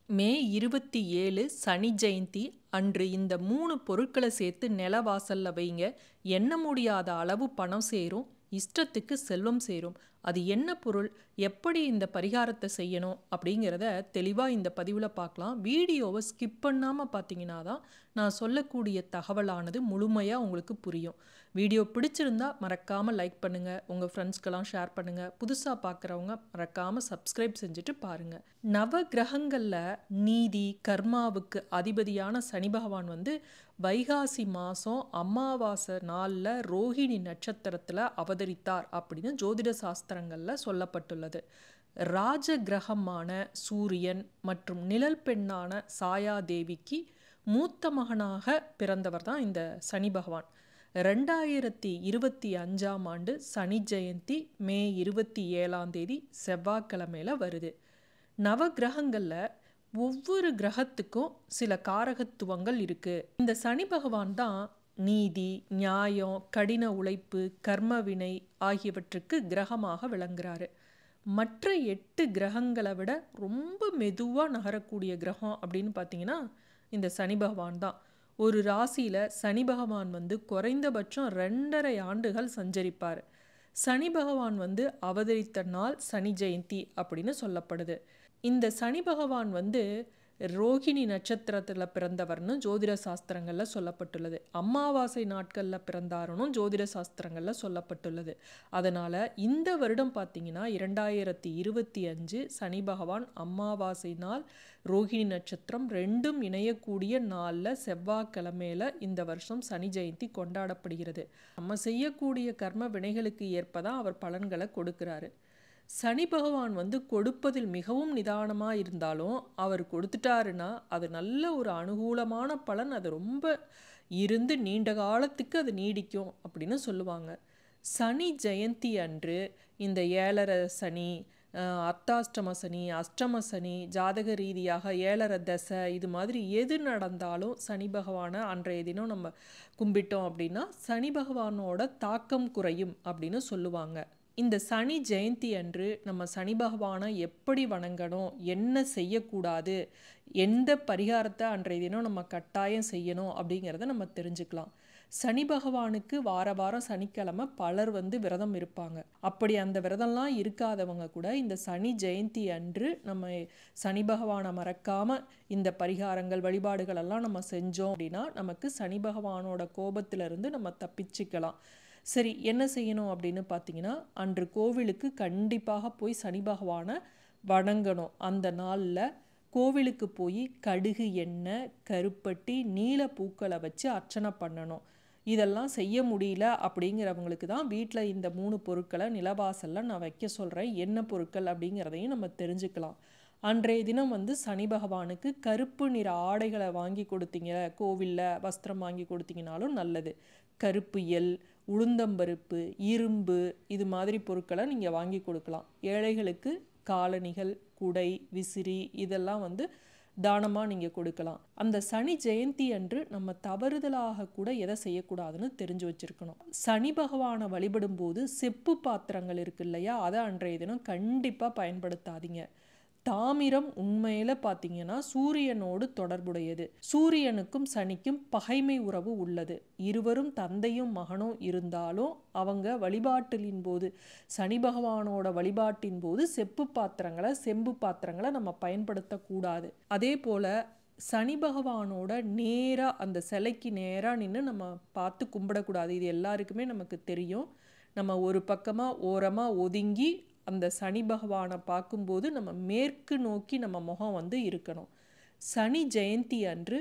மே 27 சனி ஜெயந்தி அன்று இந்த 3 பொருட்களை சேர்த்து நில வாசல்ல வைங்க. எண்ண முடியாத அளவு பணம் சேரும், இஷ்டத்துக்கு செல்வம் சேரும். அது என்ன பொருள், எப்படி இந்த பரிகாரத்தை செய்யணும் அப்படிங்கிறத தெளிவாக இந்த பதிவில் பார்க்கலாம். வீடியோவை ஸ்கிப் பண்ணாமல் பார்த்தீங்கன்னா தான் நான் சொல்லக்கூடிய தகவலானது முழுமையாக உங்களுக்கு புரியும். வீடியோ பிடிச்சிருந்தா மறக்காமல் லைக் பண்ணுங்கள், உங்கள் ஃப்ரெண்ட்ஸ்க்கெல்லாம் ஷேர் பண்ணுங்கள். புதுசாக பார்க்குறவங்க மறக்காமல் சப்ஸ்கிரைப் செஞ்சுட்டு பாருங்கள். நவ கிரகங்களில் நீதி கர்மாவுக்கு அதிபதியான சனி பகவான் வைகாசி மாதம் அமாவாசை நாளில் ரோஹிணி நட்சத்திரத்தில் அவதரித்தார் அப்படின்னு ஜோதிட சாஸ்திரங்களில் சொல்லப்பட்டுள்ளது. ராஜ கிரகமான சூரியன் மற்றும் நிழல் பெண்ணான சாயாதேவிக்கு மூத்த மகனாக பிறந்தவர் தான் இந்த சனி பகவான். 2025ஆம் ஆண்டு சனி ஜெயந்தி மே 27 செவ்வாய்க்கிழமையில் வருது. நவ கிரகங்களில் ஒவ்வொரு கிரகத்துக்கும் சில காரகத்துவங்கள் இருக்குது. இந்த சனி பகவான் தான் நீதி, நியாயம், கடின உழைப்பு, கர்மவினை ஆகியவற்றுக்கு கிரகமாக விளங்குறாரு. மற்ற 8 கிரகங்களை விட ரொம்ப மெதுவாக நகரக்கூடிய கிரகம் அப்படின்னு பார்த்தீங்கன்னா இந்த சனி பகவான் தான். ஒரு ராசியில் சனி பகவான் குறைந்தபட்சம் 2.5 ஆண்டுகள் சஞ்சரிப்பார். சனி பகவான் அவதரித்த நாள் சனி ஜெயந்தி அப்படின்னு சொல்லப்படுது. இந்த சனி பகவான் ரோஹிணி நட்சத்திரத்தில் பிறந்தவர்னு ஜோதிட சாஸ்திரங்களில் சொல்லப்பட்டுள்ளது. அமாவாசை நாட்களில் பிறந்தாருன்னு ஜோதிட சாஸ்திரங்களில் சொல்லப்பட்டுள்ளது. அதனால் இந்த வருடம் பார்த்தீங்கன்னா 2025 சனி பகவான் அமாவாசை நாள், ரோஹிணி நட்சத்திரம் ரெண்டும் இணையக்கூடிய நாளில் செவ்வாய்க்கிழமையில் இந்த வருஷம் சனி ஜெயந்தி கொண்டாடப்படுகிறது. நம்ம செய்யக்கூடிய கர்ம வினைகளுக்கு ஏற்பதான் அவர் பலன்களை கொடுக்கிறாரு. சனி பகவான் கொடுப்பதில் மிகவும் நிதானமாக இருந்தாலும் அவர் கொடுத்துட்டாருன்னா அது நல்ல ஒரு அனுகூலமான பலன். அது ரொம்ப இருந்து நீண்ட காலத்துக்கு அது நீடிக்கும் அப்படின்னு சொல்லுவாங்க. சனி ஜெயந்தி அன்று இந்த 7.5 சனி, அர்த்தாஷ்டம சனி, அஷ்டம சனி, ஜாதக ரீதியாக 7.5 தசை, இது மாதிரி எது நடந்தாலும் சனி பகவானை அன்றைய தினம் நம்ம கும்பிட்டோம் அப்படின்னா சனி பகவானோட தாக்கம் குறையும் அப்படின்னு சொல்லுவாங்க. இந்த சனி ஜெயந்தி அன்று நம்ம சனி பகவானை எப்படி வணங்கணும், என்ன செய்யக்கூடாது, எந்த பரிகாரத்தை அன்றைய தினம் நம்ம கட்டாயம் செய்யணும் அப்படிங்கிறத நம்ம தெரிஞ்சுக்கலாம். சனி பகவானுக்கு வாரம் சனிக்கிழமை பலர் விரதம் இருப்பாங்க. அப்படி அந்த விரதம்லாம் இருக்காதவங்க கூட இந்த சனி ஜெயந்தி அன்று நம்ம சனி பகவானை மறக்காமல் இந்த பரிகாரங்கள் வழிபாடுகள் எல்லாம் நம்ம செஞ்சோம் அப்படின்னா நமக்கு சனி பகவானோட கோபத்திலிருந்து நம்ம தப்பிச்சுக்கலாம். சரி, என்ன செய்யணும் அப்படின்னு பார்த்தீங்கன்னா அன்று கோவிலுக்கு கண்டிப்பாக போய் சனி பகவானை வணங்கணும். அந்த நாளில் கோவிலுக்கு போய் கடுகு எண்ணெய், கருப்பட்டி, நீல பூக்களை வச்சு அர்ச்சனை பண்ணணும். இதெல்லாம் செய்ய முடியல அப்படிங்கிறவங்களுக்கு தான் வீட்டில் இந்த 3 பொருட்களை நிலவாசலில் நான் வைக்க சொல்கிறேன். என்ன பொருட்கள் அப்படிங்கிறதையும் நம்ம தெரிஞ்சுக்கலாம். அன்றைய தினம் சனி பகவானுக்கு கருப்பு நிற ஆடைகளை வாங்கி கொடுத்தீங்க, கோவிலில் வஸ்திரம் வாங்கி கொடுத்தீங்கனாலும் நல்லது. கருப்பு எள், உளுந்தம்பருப்பு, இரும்பு, இது மாதிரி பொருட்களை நீங்கள் வாங்கி கொடுக்கலாம். ஏழைகளுக்கு காலணிகள், குடை, விசிறி இதெல்லாம் தானமாக நீங்கள் கொடுக்கலாம். அந்த சனி ஜெயந்தி அன்று நம்ம தவறுதலாக கூட எதை செய்யக்கூடாதுன்னு தெரிஞ்சு வச்சுருக்கணும். சனி பகவானை வழிபடும் போது செப்பு பாத்திரங்கள் இருக்கு இல்லையா, அதை அன்றைய தினம் கண்டிப்பாக பயன்படுத்தாதீங்க. தாமிரம் உண்மையில பார்த்தீங்கன்னா சூரியனோடு தொடர்புடையது. சூரியனுக்கும் சனிக்கும் பகைமை உறவு உள்ளது. இருவரும் தந்தையும் மகனும் இருந்தாலும் அவங்க வழிபாட்டின் போது, சனி பகவானோட வழிபாட்டின் போது செப்பு பாத்திரங்களை, செம்பு பாத்திரங்களை நம்ம பயன்படுத்தக்கூடாது. அதே போல சனி பகவானோட நேராக அந்த சிலைக்கு நேராக நின்று நம்ம பார்த்து கும்பிடக்கூடாது. இது எல்லாருக்குமே நமக்கு தெரியும். நம்ம ஒரு பக்கமாக ஓரமாக ஒதுங்கி அந்த சனி பகவானை பார்க்கும்போது நம்ம மேற்கு நோக்கி நம்ம முகம் இருக்கணும். சனி ஜெயந்தி அன்று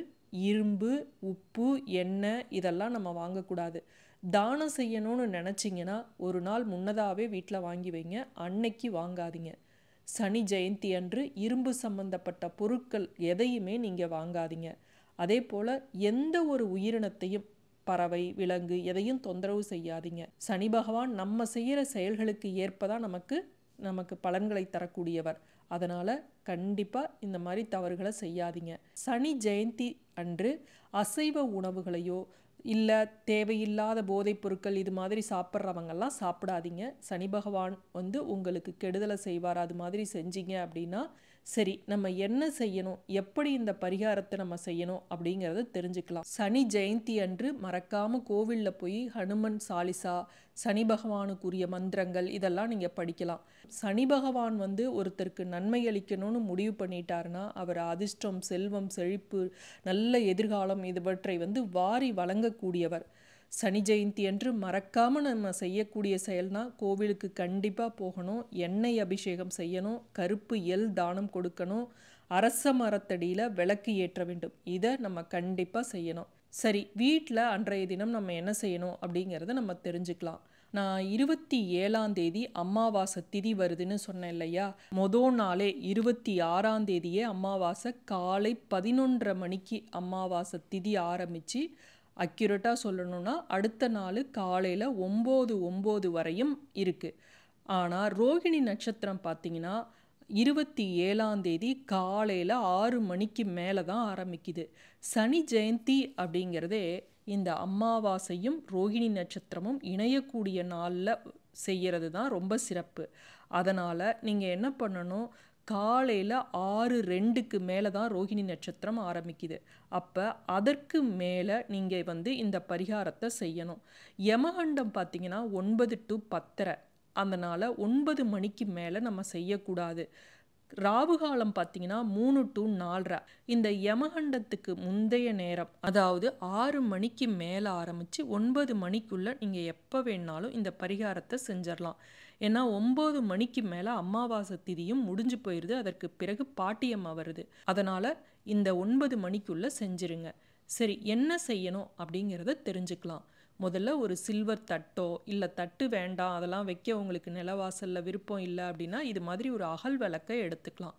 இரும்பு, உப்பு, எண்ணெய் இதெல்லாம் நம்ம வாங்கக்கூடாது. தானம் செய்யணும்னு நினச்சிங்கன்னா ஒரு நாள் முன்னதாகவே வீட்டில் வாங்கி வைங்க, அன்னைக்கு வாங்காதீங்க. சனி ஜெயந்தி அன்று இரும்பு சம்பந்தப்பட்ட பொருட்கள் எதையுமே நீங்கள் வாங்காதீங்க. அதே போல் எந்த ஒரு உயிரினத்தையும், பறவை, விலங்கு எதையும் தொந்தரவு செய்யாதீங்க. சனி பகவான் நம்ம செய்கிற செயல்களுக்கு ஏற்பதான் நமக்கு பலன்களை தரக்கூடியவர். அதனால் கண்டிப்பாக இந்த மாதிரி தவறுகளை செய்யாதீங்க. சனி ஜெயந்தி அன்று அசைவ உணவுகளையோ இல்லை தேவையில்லாத போதைப் பொருட்கள் இது மாதிரி சாப்பிட்றவங்கெல்லாம் சாப்பிடாதீங்க. சனி பகவான் உங்களுக்கு கெடுதலை செய்வார். அது மாதிரி செஞ்சீங்க அப்படின்னா சரி, நம்ம என்ன செய்யணும், எப்படி இந்த பரிகாரத்தை நம்ம செய்யணும் அப்படிங்கிறத தெரிஞ்சுக்கலாம். சனி ஜெயந்தி அன்று மறக்காம கோவில்ல போய் ஹனுமன் சாலிசா, சனி பகவானுக்குரிய மந்திரங்கள் இதெல்லாம் நீங்க படிக்கலாம். சனி பகவான் வந்து ஒருத்தருக்கு நன்மை அளிக்கணும்னு முடிவு பண்ணிட்டாருன்னா அவர் அதிர்ஷ்டம், செல்வம், செழிப்பு, நல்ல எதிர்காலம் இவற்றை வந்து வாரி வழங்கக்கூடியவர். சனி ஜெயந்தி அன்று மறக்காம நம்ம செய்யக்கூடிய செயல்னா கோவிலுக்கு கண்டிப்பாக போகணும், எண்ணெய் அபிஷேகம் செய்யணும், கருப்பு எள் தானம் கொடுக்கணும், அரச மரத்தடியில் விளக்கு ஏற்ற வேண்டும். இதை நம்ம கண்டிப்பாக செய்யணும். சரி, வீட்டில் அன்றைய தினம் நம்ம என்ன செய்யணும் அப்படிங்கிறத நம்ம தெரிஞ்சுக்கலாம். நான் 27ஆம் தேதி அமாவாசை திதி வருதுன்னு சொன்னேன் இல்லையா, மொதல் நாளே 26ஆம் தேதியே அமாவாசை காலை 11:30 மணிக்கு அமாவாசை திதி ஆரம்பித்து அக்யூரேட்டாக சொல்லணும்னா அடுத்த நாள் காலையில் 9:09 வரையும் இருக்குது. ஆனால் ரோகிணி நட்சத்திரம் பார்த்திங்கன்னா 27ஆம் தேதி காலையில் 6 மணிக்கு மேலே தான் ஆரம்பிக்குது. சனி ஜெயந்தி அப்படிங்கிறதே இந்த அமாவாசையும் ரோகிணி நட்சத்திரமும் இணையக்கூடிய நாளில் செய்கிறது தான் ரொம்ப சிறப்பு. அதனால் நீங்கள் என்ன பண்ணணும், காலையில் 6:02க்கு மேலே தான் ரோகிணி நட்சத்திரம் ஆரம்பிக்குது. அப்போ அதற்கு மேலே நீங்கள் வந்து இந்த பரிகாரத்தை செய்யணும். யமகண்டம் பார்த்திங்கன்னா 9 to 10:30, அதனால் 9 மணிக்கு மேலே நம்ம செய்யக்கூடாது. ராவுகாலம் பார்த்திங்கன்னா 3 to 4:30. இந்த யமகண்டத்துக்கு முந்தைய நேரம், அதாவது 6 மணிக்கு மேலே ஆரம்பித்து 9 மணிக்குள்ளே நீங்கள் எப்போ வேணாலும் இந்த பரிகாரத்தை செஞ்சிடலாம். ஏன்னா 9 மணிக்கு மேலே அமாவாசை திதியும் முடிஞ்சு போயிடுது, அதற்கு பிறகு பாட்டியம்மா வருது. அதனால் இந்த 9 மணிக்குள்ளே செஞ்சிருங்க. சரி, என்ன செய்யணும் அப்படிங்கிறத தெரிஞ்சுக்கலாம். முதல்ல ஒரு சில்வர் தட்டோ, இல்லை தட்டு வேண்டாம் அதெல்லாம் வைக்க உங்களுக்கு நிலவாசலில் விருப்பம் இல்லை அப்படின்னா இது மாதிரி ஒரு அகல் விளக்கை எடுத்துக்கலாம்.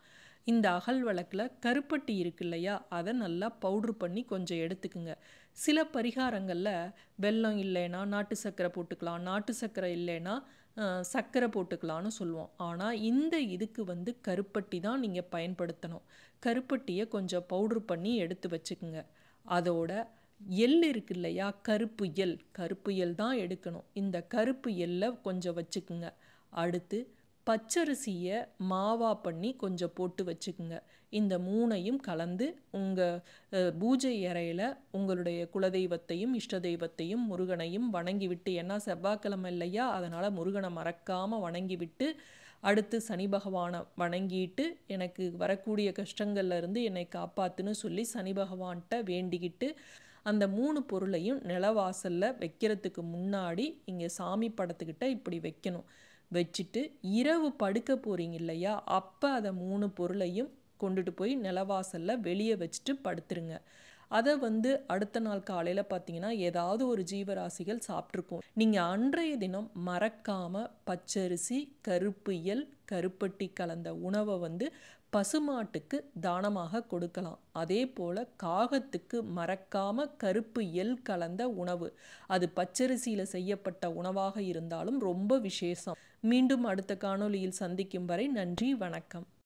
இந்த அகல் விளக்கில் கருப்பட்டி இருக்கு இல்லையா, அதை நல்லா பவுட்ரு பண்ணி கொஞ்சம் எடுத்துக்குங்க. சில பரிகாரங்களில் வெல்லம் இல்லைன்னா நாட்டு சர்க்கரை போட்டுக்கலாம், நாட்டு சர்க்கரை இல்லைன்னா சர்க்கரை போட்டுக்கலான்னு சொல்லுவோம். ஆனால் இதுக்கு வந்து கருப்பட்டி தான் நீங்கள் பயன்படுத்தணும். கருப்பட்டியை கொஞ்சம் பவுட்ரு பண்ணி எடுத்து வச்சுக்குங்க. அதோட எள் இருக்கு இல்லையா, கருப்பு எள் தான் எடுக்கணும். இந்த கருப்பு எள்ளை கொஞ்சம் வச்சுக்குங்க. அடுத்து பச்சரிசியை மாவா பண்ணி கொஞ்சம் போட்டு வச்சுக்குங்க. இந்த 3ஐயும் கலந்து உங்கள் பூஜை அறையில் உங்களுடைய குலதெய்வத்தையும் இஷ்ட தெய்வத்தையும் முருகனையும் வணங்கி விட்டு, ஏன்னா செவ்வாய்க்கிழமை இல்லையா, அதனால் முருகனை மறக்காமல் வணங்கி விட்டு, அடுத்து சனி பகவானை வணங்கிட்டு எனக்கு வரக்கூடிய கஷ்டங்கள்ல இருந்து என்னை காப்பாற்றுன்னு சொல்லி சனி பகவான்கிட்ட வேண்டிக்கிட்டு அந்த 3 பொருளையும் நிலவாசலில் வைக்கிறதுக்கு முன்னாடி இங்கே சாமி படத்துக்கிட்ட இப்படி வைக்கணும். வச்சுட்டு இரவு படுக்க போகிறீங்க இல்லையா, அப்போ அதை 3 பொருளையும் கொண்டுட்டு போய் நிலவாசலில் வெளியே வச்சுட்டு படுத்துருங்க. அதை வந்து அடுத்த நாள் காலையில் பார்த்தீங்கன்னா ஏதாவது ஒரு ஜீவராசிகள் சாப்பிட்ருக்கும். நீங்கள் அன்றைய தினம் மறக்காமல் பச்சரிசி, கருப்பு எள், கருப்பட்டி கலந்த உணவை வந்து பசுமாட்டுக்கு தானமாக கொடுக்கலாம். அதே போல் காகத்துக்கு மறக்காமல் கருப்பு எள் கலந்த உணவு, அது பச்சரிசியில் செய்யப்பட்ட உணவாக இருந்தாலும் ரொம்ப விசேஷம். மீண்டும் அடுத்த காணொளியில் சந்திக்கும் வரை நன்றி, வணக்கம்.